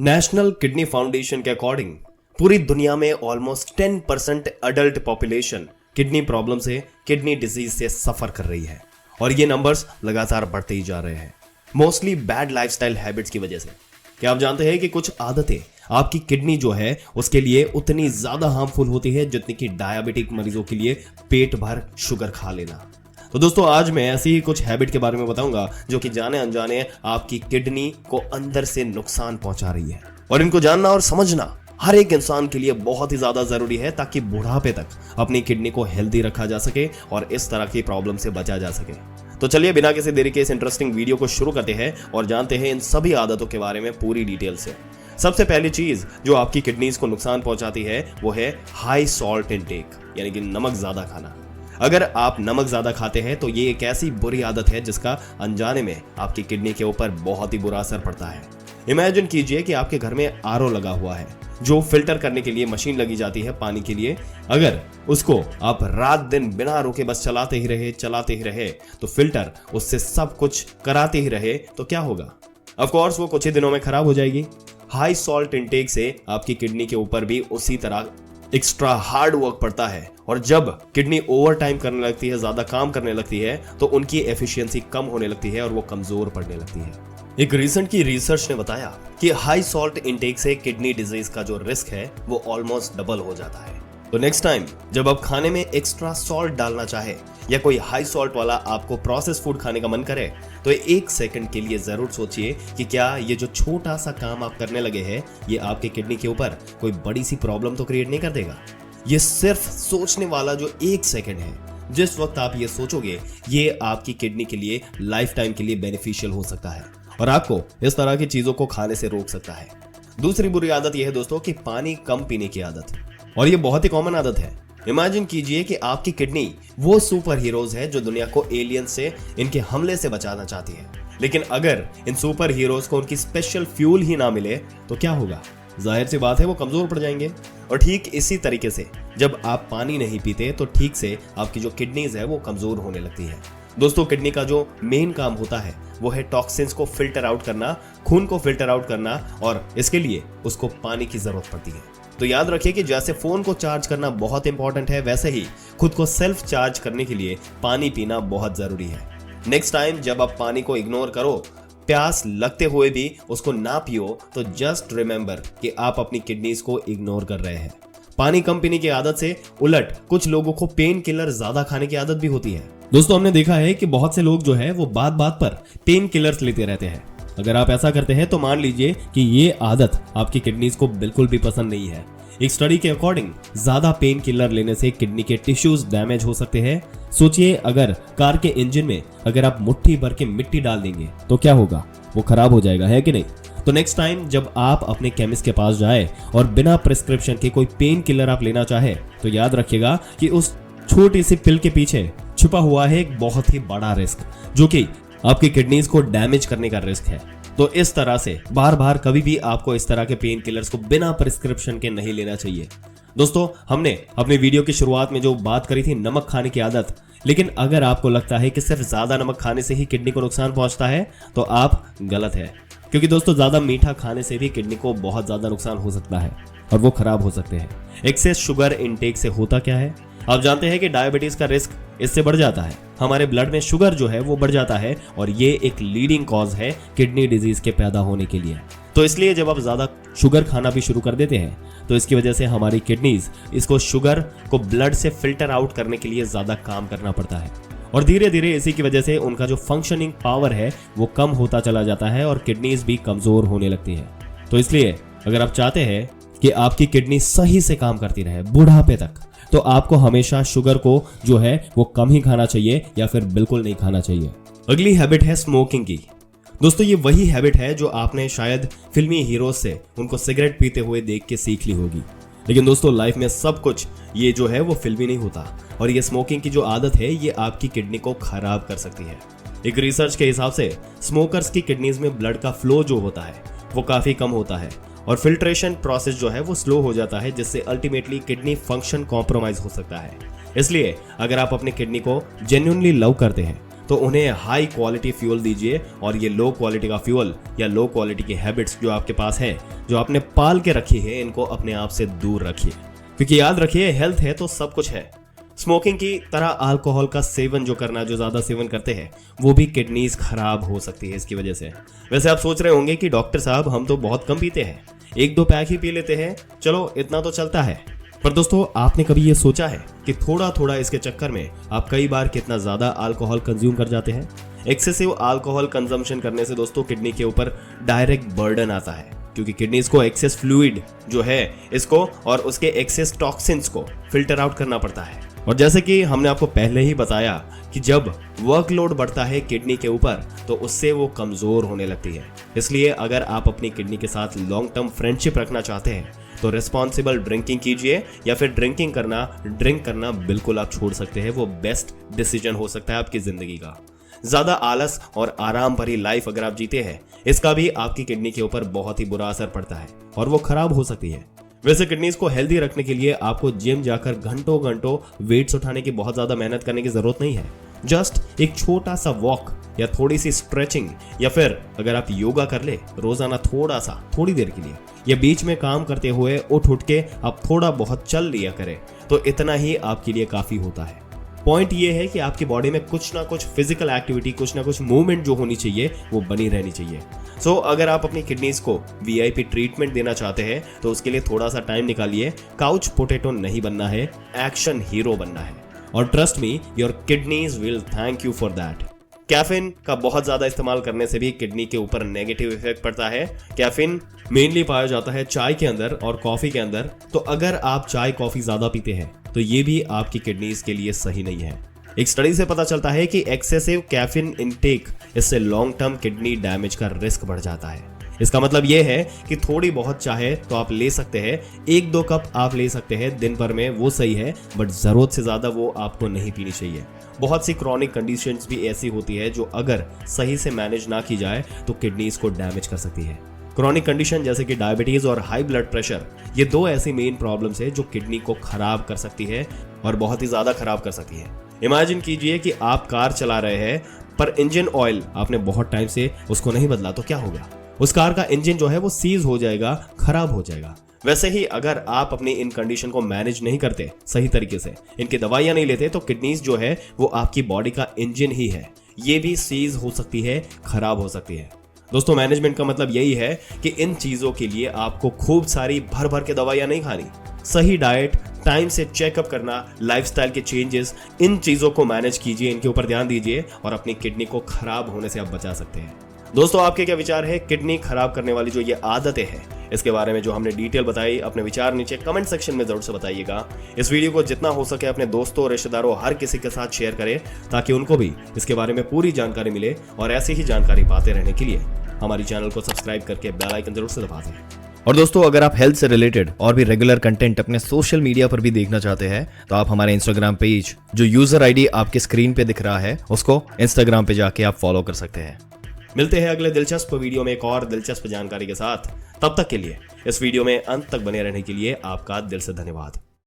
National kidney foundation के according पूरी दुनिया में almost 10% adult population kidney problem से, किडनी डिजीज से सफर कर रही है और ये नंबर्स लगातार बढ़ते ही जा रहे हैं, मोस्टली बैड लाइफस्टाइल हैबिट्स की वजह से। क्या आप जानते हैं कि कुछ आदतें आपकी किडनी जो है उसके लिए उतनी ज्यादा हार्मफुल होती है जितनी कि डायबिटिक मरीजों के लिए पेट भर शुगर खा लेना। तो दोस्तों आज मैं ऐसी ही कुछ हैबिट के बारे में बताऊंगा जो कि जाने अनजाने आपकी किडनी को अंदर से नुकसान पहुंचा रही है, और इनको जानना और समझना हर एक इंसान के लिए बहुत ही ज्यादा जरूरी है ताकि बुढ़ापे तक अपनी किडनी को हेल्दी रखा जा सके और इस तरह की प्रॉब्लम से बचा जा सके। तो चलिए बिना किसी देरी के इस इंटरेस्टिंग वीडियो को शुरू करते हैं और जानते हैं इन सभी आदतों के बारे में पूरी डिटेल से। सबसे पहली चीज जो आपकी किडनीज को नुकसान पहुंचाती है वो है हाई सॉल्ट इनटेक, यानी कि नमक ज्यादा खाना। अगर आप नमक ज्यादा खाते हैं तो ये एक ऐसी बुरी आदत है जिसका अनजाने में आपकी किडनी के ऊपर बहुत ही बुरा असर पड़ता है। इमेजिन कीजिए कि आपके घर में आरओ लगा हुआ है जो फिल्टर करने के लिए मशीन लगी जाती है पानी के लिए। अगर उसको आप रात दिन बिना रुके बस चलाते ही रहे तो फिल्टर उससे सब कुछ कराते ही रहे तो क्या होगा? ऑफ कोर्स वो कुछ ही दिनों में खराब हो जाएगी। हाई सॉल्ट इंटेक से आपकी किडनी के ऊपर भी उसी तरह एक्स्ट्रा हार्ड वर्क पड़ता है, और जब किडनी ओवर टाइम करने लगती है, ज्यादा काम करने लगती है, तो उनकी एफिशिएंसी कम होने लगती है और वो कमजोर पड़ने लगती है। एक रिसेंट की रिसर्च ने बताया कि हाई सॉल्ट इंटेक से किडनी डिजीज का जो रिस्क है वो ऑलमोस्ट डबल हो जाता है। तो नेक्स्ट टाइम जब आप खाने में एक्स्ट्रा सॉल्ट डालना चाहे या कोई हाई सॉल्ट वाला आपको प्रोसेस फूड खाने का मन करे तो एक सेकंड के लिए जरूर सोचिए कि क्या ये जो छोटा सा काम आप करने लगे हैं ये आपके किडनी के ऊपर कोई बड़ी सी प्रॉब्लम तो क्रिएट नहीं कर देगा। ये सिर्फ सोचने वाला जो एक सेकंड है, जिस वक्त आप ये सोचोगे ये आपकी किडनी के लिए लाइफ टाइम के लिए बेनिफिशियल हो सकता है और आपको इस तरह की चीजों को खाने से रोक सकता है। दूसरी बुरी आदत यह है दोस्तों कि पानी कम पीने की आदत, और ये बहुत ही कॉमन आदत है। इमेजिन कीजिए कि आपकी किडनी वो सुपर हीरोज है जो दुनिया को एलियन से, इनके हमले से बचाना चाहती है, लेकिन अगर इन सुपर हीरोज को उनकी स्पेशल फ्यूल ही ना मिले तो क्या होगा? जाहिर सी बात है वो कमजोर पड़ जाएंगे। और ठीक इसी तरीके से जब आप पानी नहीं पीते तो ठीक से आपकी जो किडनीज है वो कमजोर होने लगती है। दोस्तों किडनी का जो मेन काम होता है वो है टॉक्सिन्स को फिल्टर आउट करना, खून को फिल्टर आउट करना, और इसके लिए उसको पानी की जरूरत पड़ती है। तो याद रखिए कि जैसे फोन को चार्ज करना बहुत इंपॉर्टेंट है, वैसे ही खुद को सेल्फ चार्ज करने के लिए पानी पीना बहुत जरूरी है। नेक्स्ट टाइम जब आप पानी को इग्नोर करो, प्यास लगते हुए भी उसको ना पियो, तो जस्ट रिमेंबर कि आप अपनी किडनीज को इग्नोर कर रहे हैं। पानी कम पीने की आदत से उलट कुछ लोगों को पेन किलर ज्यादा खाने की आदत भी होती है। दोस्तों हमने देखा है कि बहुत से लोग जो है वो बात बात पर पेन किलर्स लेते रहते हैं। अगर आप ऐसा करते हैं तो मान लीजिए कि ये आदत आपकी किडनीज को बिल्कुल भी पसंद नहीं है। एक स्टडी के अकॉर्डिंग ज्यादा पेन किलर लेने से किडनी के टिश्यूज डैमेज हो सकते हैं। सोचिए अगर कार के इंजन में अगर आप मुट्ठी भर के मिट्टी डाल देंगे तो क्या होगा? वो खराब हो जाएगा, है कि नहीं? तो नेक्स्ट टाइम जब आप अपने केमिस्ट के पास जाए और बिना प्रिस्क्रिप्शन के कोई पेन किलर आप लेना चाहे तो याद रखिएगा कि उस छोटी सी पिल के पीछे छुपा हुआ है एक बहुत ही बड़ा रिस्क, जो कि आपकी किडनीज को डैमेज करने का रिस्क है। तो इस तरह से बार बार कभी भी आपको इस तरह के पेन किलर्स को बिना प्रिस्क्रिप्शन के नहीं लेना चाहिए। दोस्तों हमने अपनी वीडियो की शुरुआत में जो बात करी थी नमक खाने की आदत, लेकिन अगर आपको लगता है कि सिर्फ ज्यादा नमक खाने से ही किडनी को नुकसान पहुंचता है तो आप गलत है, क्योंकि दोस्तों ज्यादा मीठा खाने से भी किडनी को बहुत ज्यादा नुकसान हो सकता है और वो खराब हो सकते हैं। एक्सेस शुगर इनटेक से होता क्या है? आप जानते हैं कि डायबिटीज का रिस्क इससे बढ़ जाता है। हमारे ब्लड में शुगर जो है वो बढ़ जाता है और ये एक लीडिंग कॉज है किडनी डिजीज के पैदा होने के लिए। तो इसलिए जब आप ज्यादा शुगर खाना भी शुरू कर देते हैं तो इसकी वजह से हमारी किडनीज इसको शुगर को ब्लड से फिल्टर आउट करने के लिए ज्यादा काम करना पड़ता है, और धीरे धीरे इसी की वजह से उनका जो फंक्शनिंग पावर है वो कम होता चला जाता है और किडनीज भी कमजोर होने लगती है। तो इसलिए अगर आप चाहते हैं कि आपकी किडनी सही से काम करती रहे बुढ़ापे तक, तो आपको हमेशा शुगर को जो है वो कम ही खाना चाहिए या फिर बिल्कुल नहीं खाना चाहिए। अगली हैबिट है स्मोकिंग की। दोस्तों ये वही हैबिट है जो आपने शायद फिल्मी हीरोज से उनको सिगरेट पीते हुए देख के सीख ली होगी, लेकिन दोस्तों लाइफ में सब कुछ ये जो है वो फिल्मी नहीं होता, और ये स्मोकिंग की जो आदत है ये आपकी किडनी को खराब कर सकती है। एक रिसर्च के हिसाब से स्मोकर्स की किडनीज में ब्लड का फ्लो जो होता है वो काफी कम होता है और फिल्ट्रेशन प्रोसेस जो है वो स्लो हो जाता है, जिससे अल्टीमेटली किडनी फंक्शन कॉम्प्रोमाइज हो सकता है। इसलिए अगर आप अपनी किडनी को जेन्युइनली लव करते हैं तो उन्हें हाई क्वालिटी फ्यूल दीजिए और ये लो क्वालिटी का फ्यूल या लो क्वालिटी की हैबिट्स जो आपके पास है, जो आपने पाल के रखी है, इनको अपने आप से दूर रखिए। क्योंकि याद रखिए, हेल्थ है तो सब कुछ है। स्मोकिंग की तरह अल्कोहल का सेवन जो ज्यादा सेवन करते हैं, वो भी किडनीज खराब हो सकती है इसकी वजह से। वैसे आप सोच रहे होंगे कि डॉक्टर साहब हम तो बहुत कम पीते हैं, 1-2 पैक ही पी लेते हैं, चलो इतना तो चलता है। पर दोस्तों, आपने कभी ये सोचा है कि थोड़ा थोड़ा इसके चक्कर में आप कई बार कितना ज्यादा अल्कोहल कंज्यूम कर जाते हैं? एक्सेसिव अल्कोहल कंजम्पशन करने से दोस्तों किडनी के ऊपर डायरेक्ट बर्डन आता है, क्योंकि किडनीज को एक्सेस फ्लूइड जो है इसको और उसके एक्सेस टॉक्सिन्स को फिल्टर आउट करना पड़ता है। और जैसे कि हमने आपको पहले ही बताया कि जब वर्कलोड बढ़ता है किडनी के ऊपर तो उससे वो कमजोर होने लगती है। इसलिए अगर आप अपनी किडनी के साथ लॉन्ग टर्म फ्रेंडशिप रखना चाहते हैं तो रिस्पॉन्सिबल ड्रिंकिंग कीजिए, या फिर ड्रिंक करना बिल्कुल आप छोड़ सकते हैं। वो बेस्ट डिसीजन हो सकता है आपकी जिंदगी का। ज्यादा आलस और आराम भरी लाइफ अगर आप जीते हैं, इसका भी आपकी किडनी के ऊपर बहुत ही बुरा असर पड़ता है और वो खराब हो सकती है। वैसे किडनीज को हेल्दी रखने के लिए आपको जिम जाकर घंटों वेट्स उठाने की बहुत ज्यादा मेहनत करने की जरूरत नहीं है। जस्ट एक छोटा सा वॉक या थोड़ी सी स्ट्रेचिंग, या फिर अगर आप योगा कर ले रोजाना थोड़ी देर के लिए, या बीच में काम करते हुए उठ के आप थोड़ा बहुत चल लिया करें, तो इतना ही आपके लिए काफी होता है। पॉइंट ये है कि आपकी बॉडी में कुछ ना कुछ फिजिकल एक्टिविटी, कुछ ना कुछ मूवमेंट जो होनी चाहिए वो बनी रहनी चाहिए। सो अगर आप अपनी किडनीज को वीआईपी ट्रीटमेंट देना चाहते हैं तो उसके लिए थोड़ा सा टाइम निकालिए। काउच पोटैटो नहीं बनना है, एक्शन हीरो बनना है। और trust me, your kidneys will thank you for that. Caffeine का बहुत ज्यादा इस्तेमाल करने से भी किडनी के ऊपर नेगेटिव इफेक्ट पड़ता है। कैफीन मेनली पाया जाता है चाय के अंदर और कॉफी के अंदर, तो अगर आप चाय कॉफी ज्यादा पीते हैं तो ये भी आपकी किडनीज के लिए सही नहीं है। एक स्टडी से पता चलता है कि एक्सेसिव कैफीन इनटेक, इससे लॉन्ग टर्म किडनी डैमेज का रिस्क बढ़ जाता है। इसका मतलब यह है कि थोड़ी बहुत चाहे तो आप ले सकते हैं, 1-2 कप आप ले सकते हैं दिन भर में, वो सही है, बट जरूरत से ज्यादा वो आपको नहीं पीनी चाहिए। बहुत सी क्रॉनिक कंडीशंस भी ऐसी होती है जो अगर सही से मैनेज ना की जाए तो किडनीज को डैमेज कर सकती है। क्रॉनिक कंडीशन जैसे कि डायबिटीज और हाई ब्लड प्रेशर, ये 2 ऐसी मेन प्रॉब्लम्स है जो किडनी को खराब कर सकती है और बहुत ही ज्यादा खराब कर सकती है। इमेजिन कीजिए कि आप कार चला रहे हैं पर इंजन ऑयल आपने बहुत टाइम से उसको नहीं बदला, तो क्या होगा? उस कार का इंजन जो है वो सीज हो जाएगा, खराब हो जाएगा। वैसे ही अगर आप अपनी इन कंडीशन को मैनेज नहीं करते सही तरीके से, इनकी दवाइयां नहीं लेते, तो किडनीज जो है वो आपकी बॉडी का इंजन ही है, ये भी सीज हो सकती है, खराब हो सकती है। दोस्तों, मैनेजमेंट का मतलब यही है कि इन चीजों के लिए आपको खूब सारी भर के दवाइयां नहीं खानी। सही डाइट, टाइम से चेकअप करना, लाइफस्टाइल के चेंजेस, इन चीजों को मैनेज कीजिए, इनके ऊपर ध्यान दीजिए और अपनी किडनी को खराब होने से आप बचा सकते हैं। दोस्तों, आपके क्या विचार है किडनी खराब करने वाली जो ये आदतें हैं, इसके बारे में जो हमने डिटेल बताई? अपने विचार नीचे कमेंट सेक्शन में जरूर से बताइएगा। इस वीडियो को जितना हो सके अपने दोस्तों, रिश्तेदारों, हर किसी के साथ शेयर करें ताकि उनको भी इसके बारे में पूरी जानकारी मिले। और ऐसी ही जानकारी पाते रहने के लिए हमारी चैनल को सब्सक्राइब करके बेल आइकन जरूर से दबा दें। और दोस्तों, अगर आप हेल्थ से रिलेटेड और भी रेगुलर कंटेंट अपने सोशल मीडिया पर भी देखना चाहते हैं तो आप हमारे इंस्टाग्राम पेज, जो यूजर आईडी आपके स्क्रीन पे दिख रहा है, उसको इंस्टाग्राम पे जाके आप फॉलो कर सकते हैं। मिलते हैं अगले दिलचस्प वीडियो में एक और दिलचस्प जानकारी के साथ। तब तक के लिए इस वीडियो में अंत तक बने रहने के लिए आपका दिल से धन्यवाद।